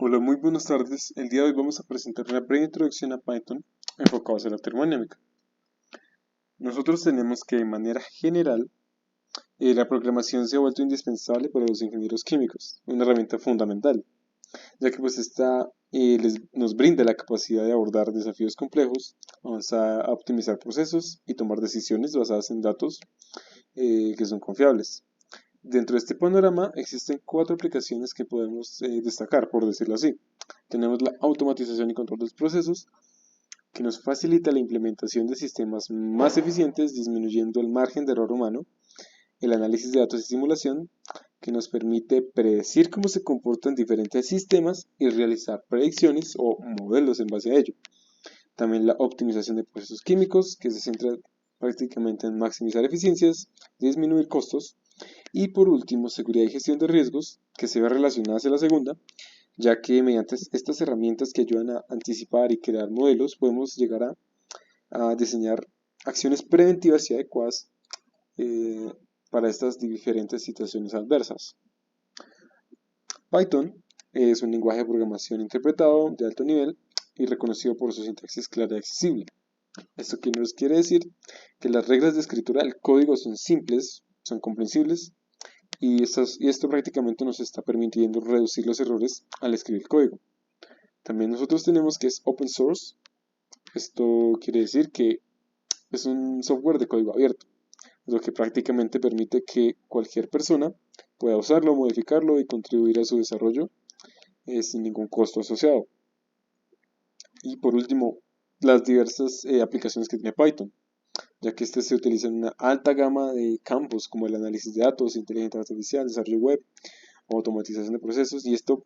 Hola, muy buenas tardes. El día de hoy vamos a presentar una breve introducción a Python enfocada a la termodinámica. Nosotros tenemos que de manera general la programación se ha vuelto indispensable para los ingenieros químicos, una herramienta fundamental, ya que pues esta nos brinda la capacidad de abordar desafíos complejos, avanzar a optimizar procesos y tomar decisiones basadas en datos que son confiables. Dentro de este panorama existen cuatro aplicaciones que podemos destacar, por decirlo así. Tenemos la automatización y control de los procesos, que nos facilita la implementación de sistemas más eficientes, disminuyendo el margen de error humano, el análisis de datos y simulación, que nos permite predecir cómo se comportan diferentes sistemas y realizar predicciones o modelos en base a ello. También la optimización de procesos químicos, que se centra prácticamente en maximizar eficiencias, disminuir costos. Y por último, seguridad y gestión de riesgos, que se ve relacionada hacia la segunda, ya que mediante estas herramientas que ayudan a anticipar y crear modelos, podemos llegar a diseñar acciones preventivas y adecuadas eh, para estas diferentes situaciones adversas. Python es un lenguaje de programación interpretado de alto nivel y reconocido por su sintaxis clara y accesible. ¿Esto qué nos quiere decir? Que las reglas de escritura del código son simples, son comprensibles y esto prácticamente nos está permitiendo reducir los errores al escribir el código. También nosotros tenemos que es open source. Esto quiere decir que es un software de código abierto, lo que prácticamente permite que cualquier persona pueda usarlo, modificarlo y contribuir a su desarrollo sin ningún costo asociado. Y por último, las diversas aplicaciones que tiene Python, ya que este se utiliza en una alta gama de campos como el análisis de datos, inteligencia artificial, desarrollo web, automatización de procesos y esto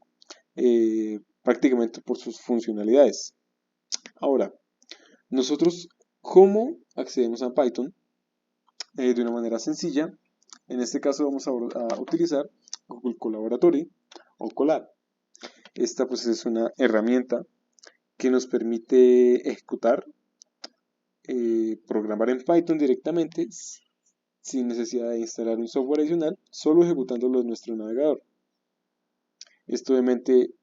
prácticamente por sus funcionalidades. Ahora, nosotros, ¿cómo accedemos a Python? De una manera sencilla. En este caso vamos a utilizar Google Colaboratory o Colab. Esta pues es una herramienta que nos permite ejecutar, programar en Python directamente sin necesidad de instalar un software adicional, solo ejecutándolo en nuestro navegador. Esto obviamente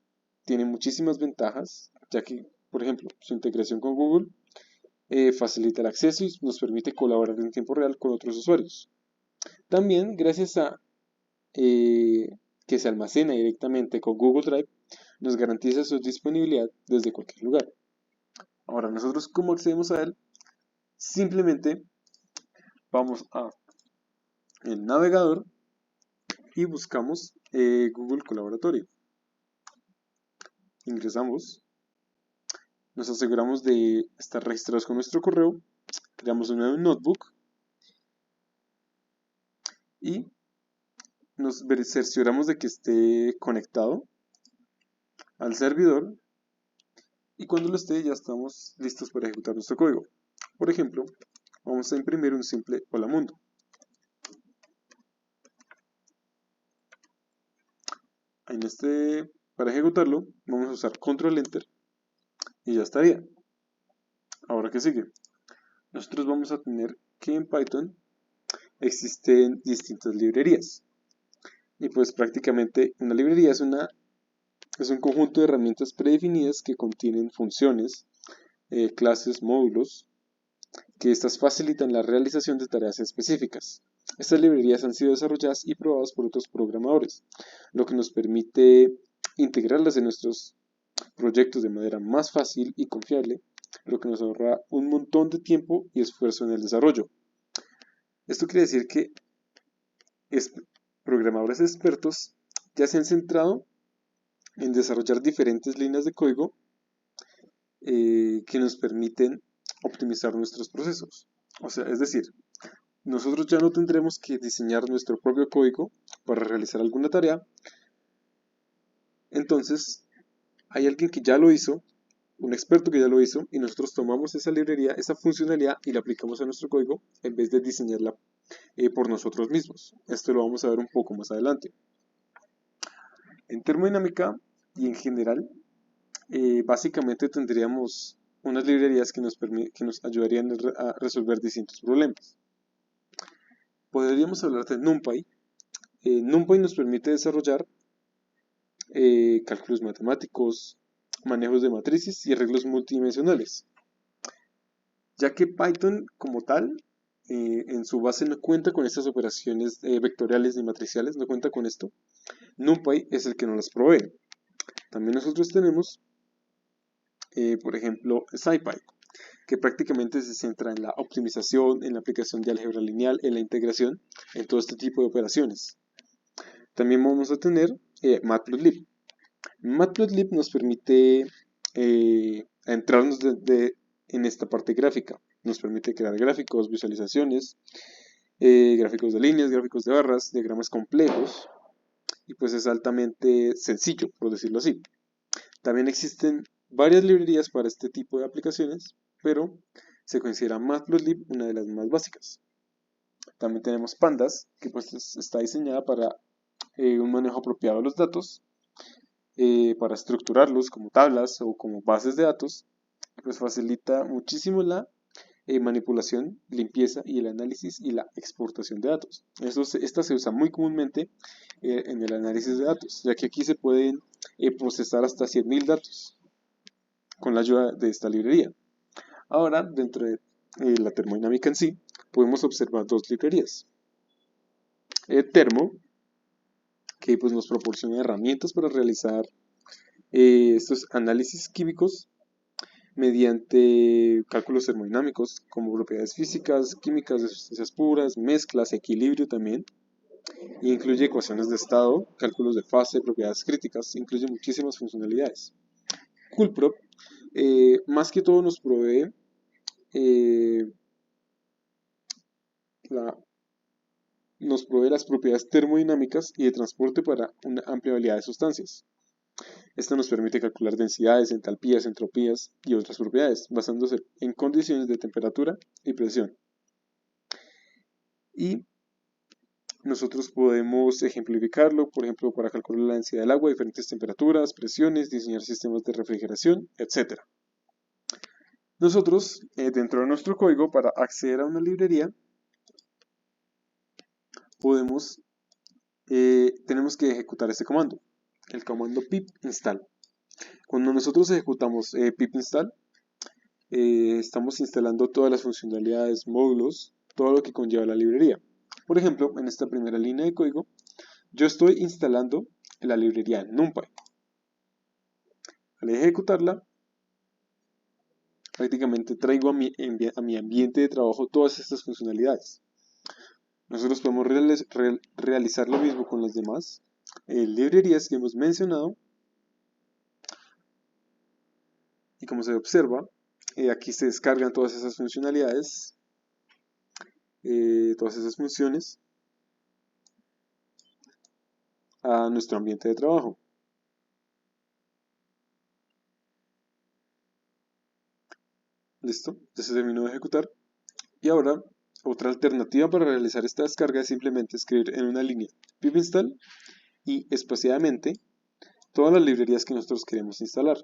tiene muchísimas ventajas, ya que, por ejemplo, su integración con Google facilita el acceso y nos permite colaborar en tiempo real con otros usuarios. También, gracias a eh, que se almacena directamente con Google Drive, nos garantiza su disponibilidad desde cualquier lugar. Ahora, nosotros, ¿cómo accedemos a él? Simplemente vamos a el navegador y buscamos Google Colaboratory. Ingresamos, nos aseguramos de estar registrados con nuestro correo, creamos un nuevo notebook y nos cercioramos de que esté conectado al servidor y cuando lo esté ya estamos listos para ejecutar nuestro código. Por ejemplo, vamos a imprimir un simple hola mundo. Para ejecutarlo vamos a usar control enter y ya estaría. Ahora, ¿qué sigue? Nosotros vamos a tener que en Python existen distintas librerías y pues prácticamente una librería es un conjunto de herramientas predefinidas que contienen funciones, clases, módulos, que estas facilitan la realización de tareas específicas. Estas librerías han sido desarrolladas y probadas por otros programadores, lo que nos permite integrarlas en nuestros proyectos de manera más fácil y confiable, lo que nos ahorra un montón de tiempo y esfuerzo en el desarrollo. Esto quiere decir que programadores expertos ya se han centrado en desarrollar diferentes líneas de código que nos permiten optimizar nuestros procesos. O sea, es decir, nosotros ya no tendremos que diseñar nuestro propio código para realizar alguna tarea. Entonces, hay alguien que ya lo hizo, un experto que ya lo hizo, y nosotros tomamos esa librería, esa funcionalidad y la aplicamos a nuestro código en vez de diseñarla por nosotros mismos. Esto lo vamos a ver un poco más adelante. En termodinámica y en general, básicamente tendríamos unas librerías que nos ayudarían a resolver distintos problemas. Podríamos hablar de NumPy. NumPy nos permite desarrollar cálculos matemáticos, manejos de matrices y arreglos multidimensionales. Ya que Python como tal, en su base no cuenta con estas operaciones vectoriales ni matriciales, no cuenta con esto. NumPy es el que nos las provee. También nosotros tenemos, por ejemplo, SciPy, que prácticamente se centra en la optimización, en la aplicación de álgebra lineal, en la integración, en todo este tipo de operaciones. También vamos a tener Matplotlib. Matplotlib nos permite entrarnos en esta parte gráfica. Nos permite crear gráficos, visualizaciones, gráficos de líneas, gráficos de barras, diagramas complejos, y pues es altamente sencillo, por decirlo así. También existen varias librerías para este tipo de aplicaciones, pero se considera Matplotlib una de las más básicas. También tenemos Pandas, que pues está diseñada para un manejo apropiado de los datos, para estructurarlos como tablas o como bases de datos, pues facilita muchísimo la manipulación, limpieza y el análisis y la exportación de datos. Esta se usa muy comúnmente en el análisis de datos, ya que aquí se pueden procesar hasta 100.000 datos con la ayuda de esta librería. Ahora, dentro de la termodinámica en sí, podemos observar dos librerías. Termo, que pues, nos proporciona herramientas para realizar estos análisis químicos mediante cálculos termodinámicos como propiedades físicas, químicas de sustancias puras, mezclas, equilibrio también. E incluye ecuaciones de estado, cálculos de fase, propiedades críticas, incluye muchísimas funcionalidades. Coolprop, más que todo nos provee las propiedades termodinámicas y de transporte para una amplia variedad de sustancias. Esto nos permite calcular densidades, entalpías, entropías y otras propiedades, basándose en condiciones de temperatura y presión. Y nosotros podemos ejemplificarlo, por ejemplo, para calcular la densidad del agua a diferentes temperaturas, presiones, diseñar sistemas de refrigeración, etc. Nosotros, dentro de nuestro código, para acceder a una librería, tenemos que ejecutar este comando, el comando pip install. Cuando nosotros ejecutamos pip install, estamos instalando todas las funcionalidades, módulos, todo lo que conlleva la librería. Por ejemplo, en esta primera línea de código, yo estoy instalando la librería NumPy. Al ejecutarla, prácticamente traigo a mi ambiente de trabajo todas estas funcionalidades. Nosotros podemos realizar lo mismo con las demás librerías que hemos mencionado. Y como se observa, aquí se descargan todas esas funcionalidades, todas esas funciones a nuestro ambiente de trabajo. Listo, ya se terminó de ejecutar. Y ahora, otra alternativa para realizar esta descarga es simplemente escribir en una línea pip install y espaciadamente todas las librerías que nosotros queremos instalar.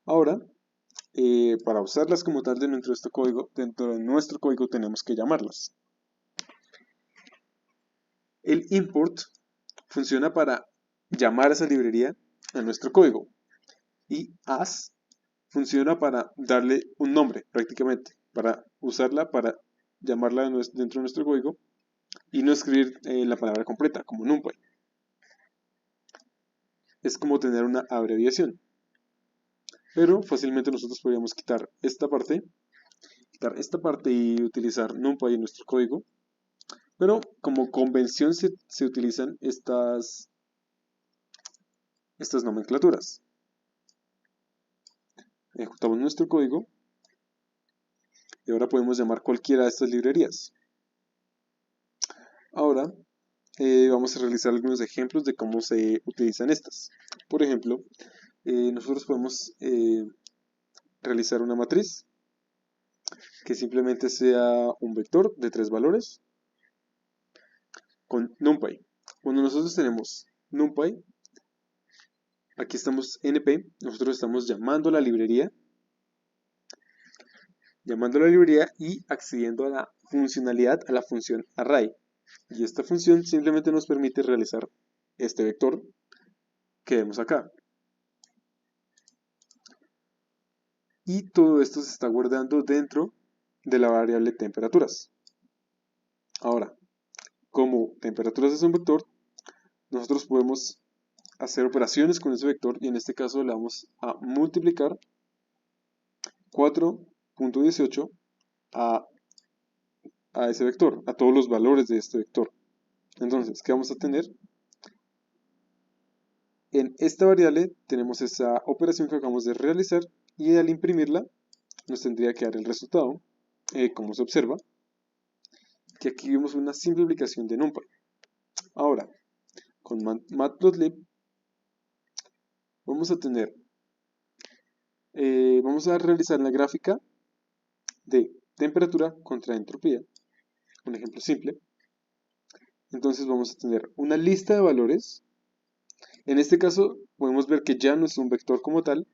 Ahora, para usarlas como tal dentro de nuestro código tenemos que llamarlas. El import funciona para llamar a esa librería a nuestro código y as funciona para darle un nombre prácticamente, para usarla para llamarla dentro de nuestro código y no escribir la palabra completa como NumPy. Es como tener una abreviación, pero fácilmente nosotros podríamos quitar esta parte y utilizar NumPy en nuestro código, pero como convención se utilizan estas nomenclaturas. Ejecutamos nuestro código y ahora podemos llamar cualquiera de estas librerías. Ahora vamos a realizar algunos ejemplos de cómo se utilizan estas. Por ejemplo, nosotros podemos realizar una matriz que simplemente sea un vector de 3 valores con NumPy. Cuando nosotros tenemos NumPy, aquí estamos np, nosotros estamos llamando a la librería y accediendo a la funcionalidad, a la función array. Y esta función simplemente nos permite realizar este vector que vemos acá. Y todo esto se está guardando dentro de la variable temperaturas. Ahora, como temperaturas es un vector, nosotros podemos hacer operaciones con ese vector y en este caso le vamos a multiplicar 4.18 a ese vector, a todos los valores de este vector. Entonces, ¿qué vamos a tener? En esta variable tenemos esa operación que acabamos de realizar y al imprimirla nos tendría que dar el resultado, como se observa, que aquí vemos una simplificación de NumPy. Ahora, con Matplotlib vamos a tener, vamos a realizar la gráfica de temperatura contra entropía, un ejemplo simple. Entonces vamos a tener una lista de valores. En este caso podemos ver que ya no es un vector como tal,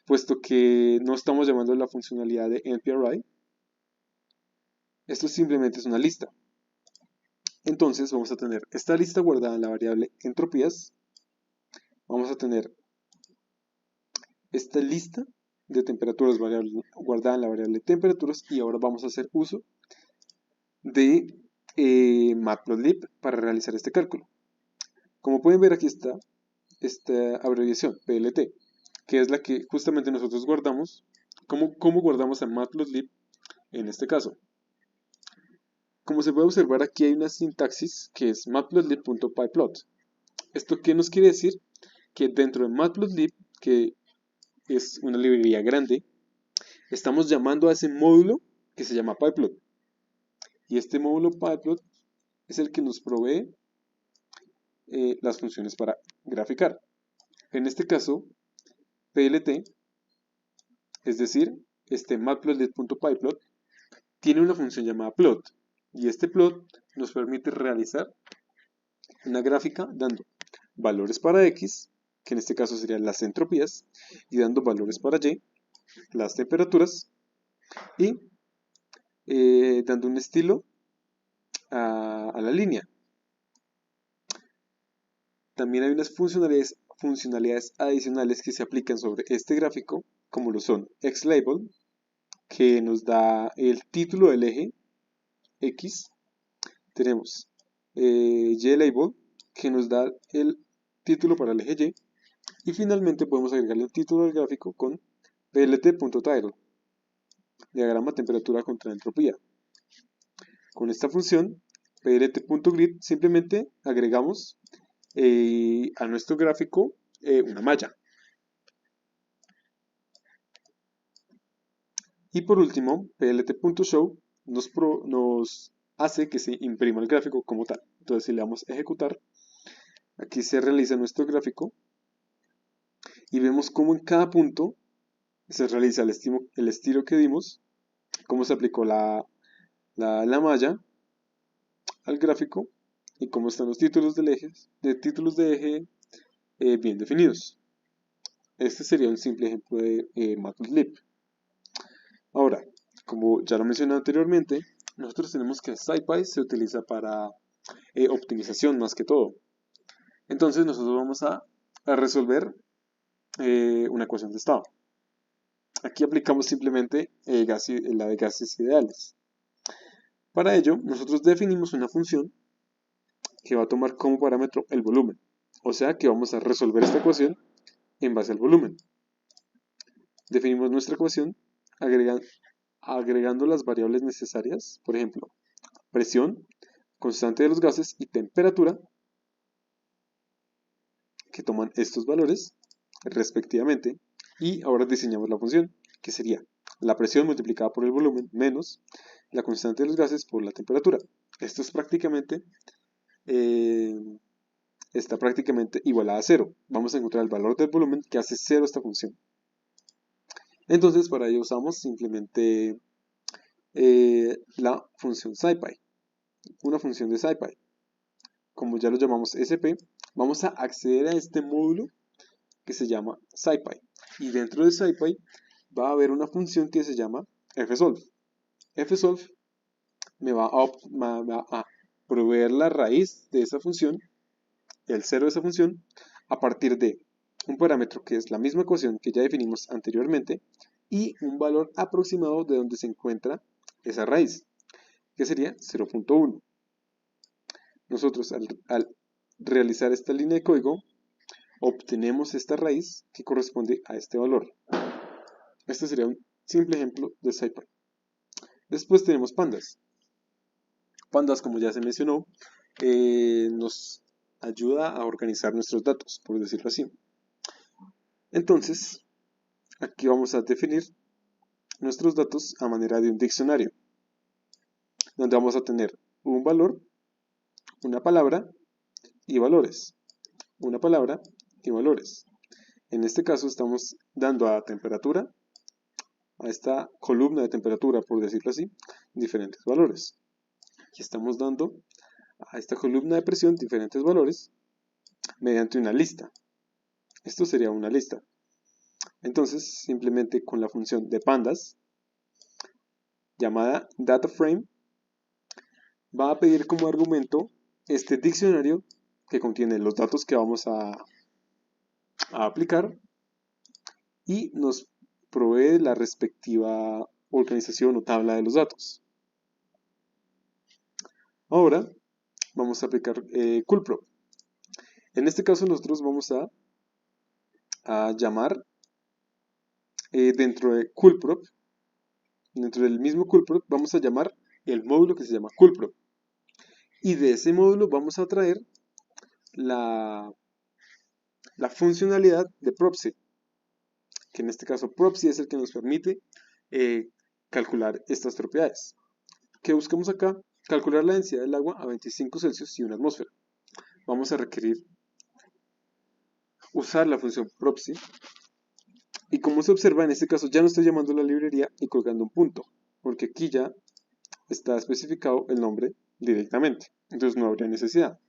puesto que no estamos llamando la funcionalidad de NPRI. Esto simplemente es una lista. Entonces vamos a tener esta lista guardada en la variable entropías. Vamos a tener esta lista de temperaturas guardada en la variable temperaturas y ahora vamos a hacer uso de Matplotlib para realizar este cálculo. Como pueden ver, aquí está esta abreviación PLT, que es la que justamente nosotros guardamos. ¿Cómo guardamos a Matplotlib en este caso? Como se puede observar, aquí hay una sintaxis que es matplotlib.pyplot. ¿Esto qué nos quiere decir? Que dentro de Matplotlib, que es una librería grande, estamos llamando a ese módulo que se llama pyplot. Y este módulo pyplot es el que nos provee las funciones para graficar. En este caso, PLT, es decir, este matplotlib.pyplot, tiene una función llamada plot. Y este plot nos permite realizar una gráfica dando valores para X, que en este caso serían las entropías, y dando valores para Y, las temperaturas, y dando un estilo a la línea. También hay unas funcionalidades adicionales que se aplican sobre este gráfico, como lo son xLabel, que nos da el título del eje X. Tenemos YLabel, que nos da el título para el eje Y. Y finalmente podemos agregarle el título del gráfico con plt.title, diagrama temperatura contra entropía. Con esta función, plt.grid, simplemente agregamos a nuestro gráfico una malla. Y por último, plt.show nos hace que se imprima el gráfico como tal. Entonces, si le damos a ejecutar, aquí se realiza nuestro gráfico y vemos cómo en cada punto se realiza el estilo que dimos, cómo se aplicó la malla al gráfico y cómo están los títulos de eje bien definidos. Este sería un simple ejemplo de Matplotlib. Ahora, como ya lo mencioné anteriormente, nosotros tenemos que SciPy se utiliza para optimización más que todo. Entonces nosotros vamos a resolver una ecuación de estado. Aquí aplicamos simplemente la de gases ideales. Para ello, nosotros definimos una función que va a tomar como parámetro el volumen. O sea que vamos a resolver esta ecuación en base al volumen. Definimos nuestra ecuación agregando las variables necesarias, por ejemplo, presión, constante de los gases y temperatura, que toman estos valores respectivamente. Y ahora diseñamos la función, que sería la presión multiplicada por el volumen menos la constante de los gases por la temperatura. Esto es está prácticamente igualada a 0. Vamos a encontrar el valor del volumen que hace 0 esta función. Entonces, para ello usamos simplemente la función SciPy, una función de SciPy. Como ya lo llamamos SP, vamos a acceder a este módulo que se llama SciPy. Y dentro de SciPy va a haber una función que se llama fsolve. fsolve me va a proveer la raíz de esa función el cero de esa función a partir de un parámetro que es la misma ecuación que ya definimos anteriormente y un valor aproximado de donde se encuentra esa raíz, que sería 0.1. Nosotros al realizar esta línea de código obtenemos esta raíz que corresponde a este valor. Este sería un simple ejemplo de SciPy. Después tenemos pandas. Pandas, como ya se mencionó, nos ayuda a organizar nuestros datos, por decirlo así. Entonces, aquí vamos a definir nuestros datos a manera de un diccionario, donde vamos a tener un valor, una palabra y valores. Una palabra y valores. En este caso estamos dando a temperatura, a esta columna de temperatura, por decirlo así, diferentes valores. Aquí estamos dando a esta columna de presión diferentes valores mediante una lista. Esto sería una lista. Entonces, simplemente con la función de pandas, llamada DataFrame, va a pedir como argumento este diccionario que contiene los datos que vamos a aplicar y nos provee la respectiva organización o tabla de los datos. Ahora vamos a aplicar CoolProp. En este caso nosotros vamos a llamar dentro de CoolProp, dentro del mismo CoolProp vamos a llamar el módulo que se llama CoolProp. Y de ese módulo vamos a traer la funcionalidad de Propsy, que en este caso Propsy es el que nos permite calcular estas propiedades. ¿Qué buscamos acá? Calcular la densidad del agua a 25 Celsius y una atmósfera. Vamos a requerir usar la función Propsy. Y como se observa, en este caso ya no estoy llamando a la librería y colgando un punto, porque aquí ya está especificado el nombre directamente. Entonces no habría necesidad.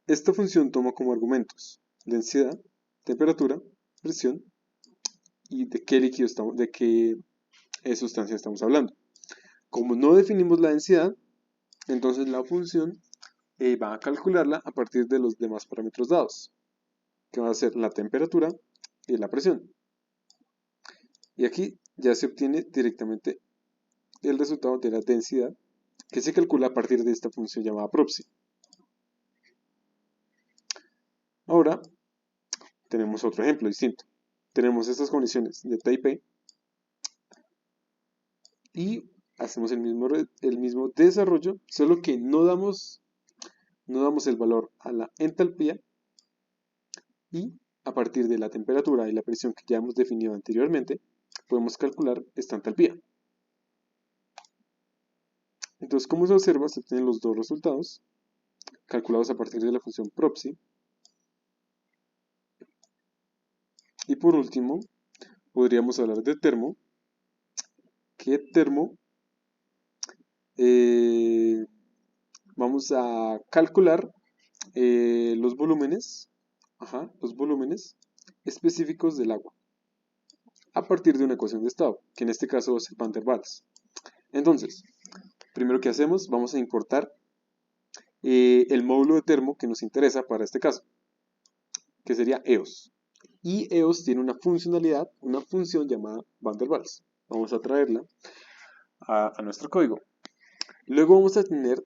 Esta función toma como argumentos densidad, temperatura, presión y de qué líquido estamos, de qué sustancia estamos hablando. Como no definimos la densidad, entonces la función va a calcularla a partir de los demás parámetros dados, que va a ser la temperatura y la presión. Y aquí ya se obtiene directamente el resultado de la densidad, que se calcula a partir de esta función llamada Propsy. Ahora tenemos otro ejemplo distinto. Tenemos estas condiciones de T y P y hacemos el mismo desarrollo, solo que no damos el valor a la entalpía y a partir de la temperatura y la presión que ya hemos definido anteriormente, podemos calcular esta entalpía. Entonces, como se observa, se obtienen los dos resultados calculados a partir de la función Propsy. Y por último, podríamos hablar de termo, que termo vamos a calcular los volúmenes específicos del agua a partir de una ecuación de estado, que en este caso es el Van der Waals. Entonces, primero que hacemos, vamos a importar el módulo de termo que nos interesa para este caso, que sería EOS. Y EOS tiene una funcionalidad, una función llamada Van der Waals. Vamos a traerla a nuestro código. Luego vamos a tener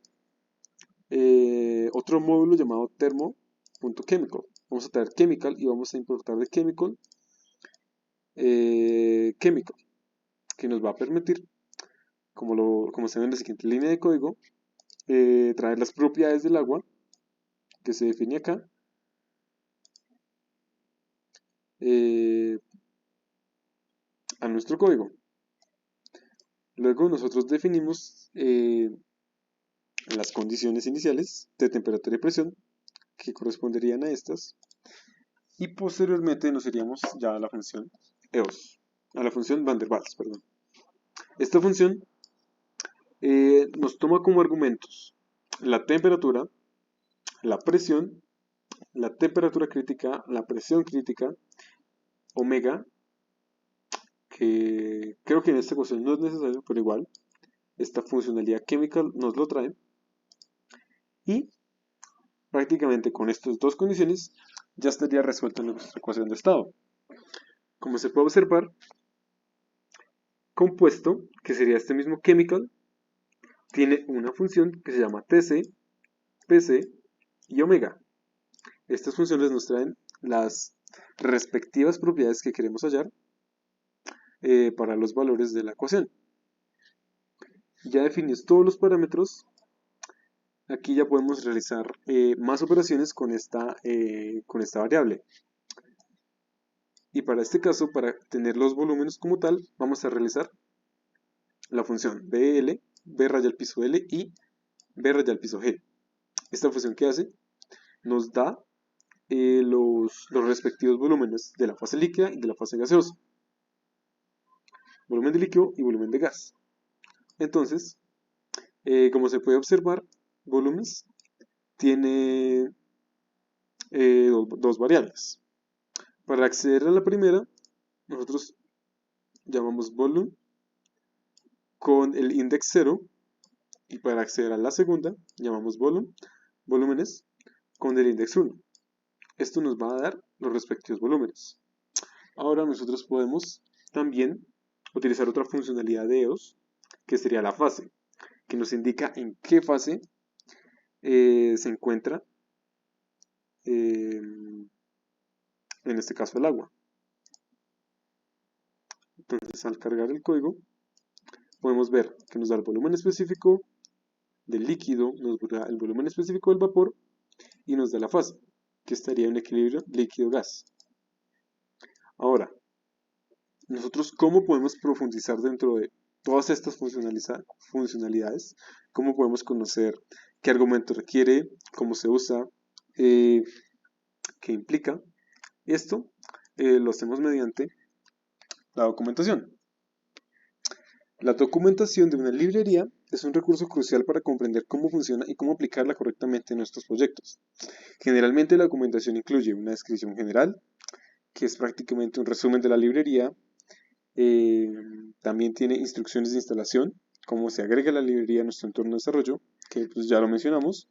otro módulo llamado termo.chemical. Vamos a traer chemical y vamos a importar de chemical que nos va a permitir, como se ve en la siguiente línea de código, traer las propiedades del agua que se define acá a nuestro código. Luego nosotros definimos las condiciones iniciales de temperatura y presión que corresponderían a estas y posteriormente nos iríamos ya a la función EOS, a la función Van der Waals, perdón. Esta función nos toma como argumentos la temperatura, la presión, la temperatura crítica, la presión crítica, omega, que creo que en esta ecuación no es necesario, pero igual, esta funcionalidad chemical nos lo trae, Y prácticamente con estas dos condiciones ya estaría resuelta nuestra ecuación de estado. Como se puede observar, compuesto, que sería este mismo chemical, tiene una función que se llama Tc, Pc y omega. Estas funciones nos traen las respectivas propiedades que queremos hallar para los valores de la ecuación. Ya definidos todos los parámetros, aquí ya podemos realizar más operaciones con esta variable. Y para este caso, para tener los volúmenes como tal, vamos a realizar la función BL, B raya al piso L y B raya al piso G. Esta función que hace nos da los respectivos volúmenes de la fase líquida y de la fase gaseosa. Volumen de líquido y volumen de gas. Entonces, como se puede observar, volúmenes tiene dos variables. Para acceder a la primera, nosotros llamamos volumen con el index 0, y para acceder a la segunda, llamamos volúmenes con el index 1. Esto nos va a dar los respectivos volúmenes. Ahora nosotros podemos también utilizar otra funcionalidad de EOS, que sería la fase, que nos indica en qué fase se encuentra, en este caso, el agua. Entonces, al cargar el código, podemos ver que nos da el volumen específico del líquido, nos da el volumen específico del vapor y nos da la fase, que estaría en equilibrio líquido-gas. Ahora, nosotros cómo podemos profundizar dentro de todas estas funcionalidades, cómo podemos conocer qué argumento requiere, cómo se usa, qué implica. Esto lo hacemos mediante la documentación. La documentación de una librería es un recurso crucial para comprender cómo funciona y cómo aplicarla correctamente en nuestros proyectos. Generalmente la documentación incluye una descripción general, que es prácticamente un resumen de la librería. También tiene instrucciones de instalación, cómo se agrega la librería a nuestro entorno de desarrollo, que pues ya lo mencionamos.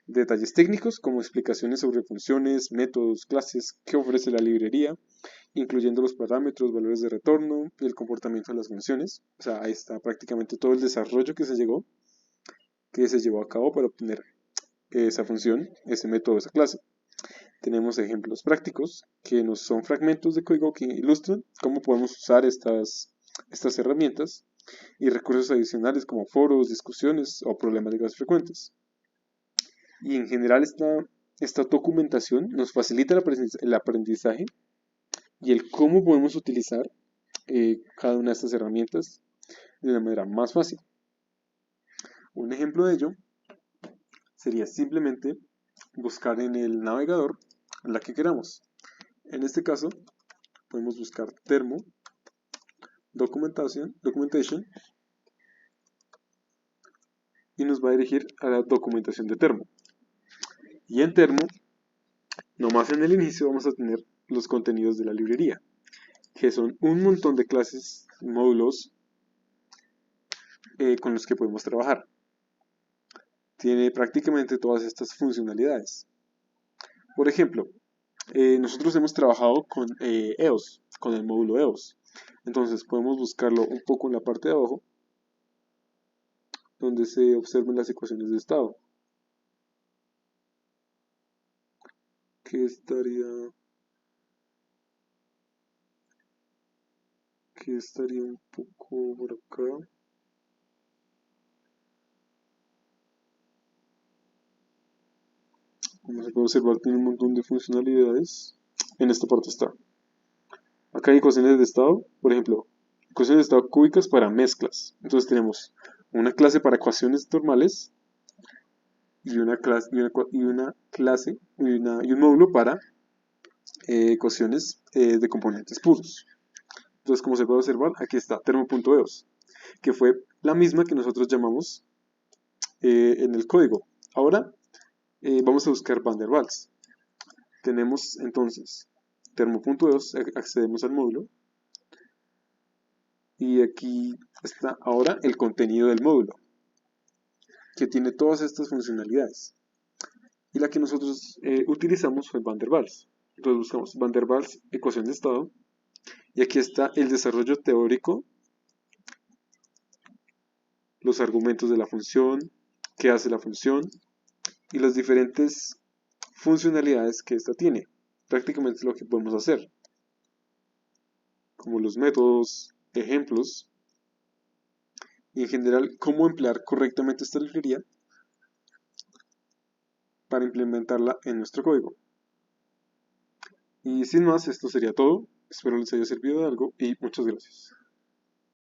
Detalles técnicos como explicaciones sobre funciones, métodos, clases que ofrece la librería, incluyendo los parámetros, valores de retorno y el comportamiento de las funciones. O sea, ahí está prácticamente todo el desarrollo que se llevó a cabo para obtener esa función, ese método, esa clase. Tenemos ejemplos prácticos que nos son fragmentos de código que ilustran cómo podemos usar estas herramientas, y recursos adicionales como foros, discusiones o problemáticas frecuentes. Y en general esta documentación nos facilita el aprendizaje y el cómo podemos utilizar cada una de estas herramientas de una manera más fácil. Un ejemplo de ello sería simplemente buscar en el navegador la que queramos. En este caso podemos buscar termo documentation y nos va a dirigir a la documentación de termo. Y en termo, nomás en el inicio vamos a tener los contenidos de la librería, que son un montón de clases, módulos con los que podemos trabajar. Tiene prácticamente todas estas funcionalidades. Por ejemplo, nosotros hemos trabajado con EOS, con el módulo EOS. Entonces podemos buscarlo un poco en la parte de abajo, donde se observan las ecuaciones de estado. Que estaría un poco por acá. Como se puede observar, tiene un montón de funcionalidades. En esta parte está. Acá hay ecuaciones de estado, por ejemplo, ecuaciones de estado cúbicas para mezclas. Entonces tenemos una clase para ecuaciones normales y un módulo para ecuaciones de componentes puros. Entonces, como se puede observar, aquí está termo.eos, que fue la misma que nosotros llamamos en el código. Ahora vamos a buscar Van der Waals. Tenemos entonces termo.eos, accedemos al módulo y aquí está ahora el contenido del módulo, que tiene todas estas funcionalidades. y la que nosotros utilizamos fue Van der Waals. Entonces buscamos Van der Waals, ecuación de estado, y aquí está el desarrollo teórico, los argumentos de la función, qué hace la función y las diferentes funcionalidades que ésta tiene. Prácticamente lo que podemos hacer, como los métodos, ejemplos y en general cómo emplear correctamente esta librería para implementarla en nuestro código. Y sin más, esto sería todo. Espero les haya servido de algo y muchas gracias.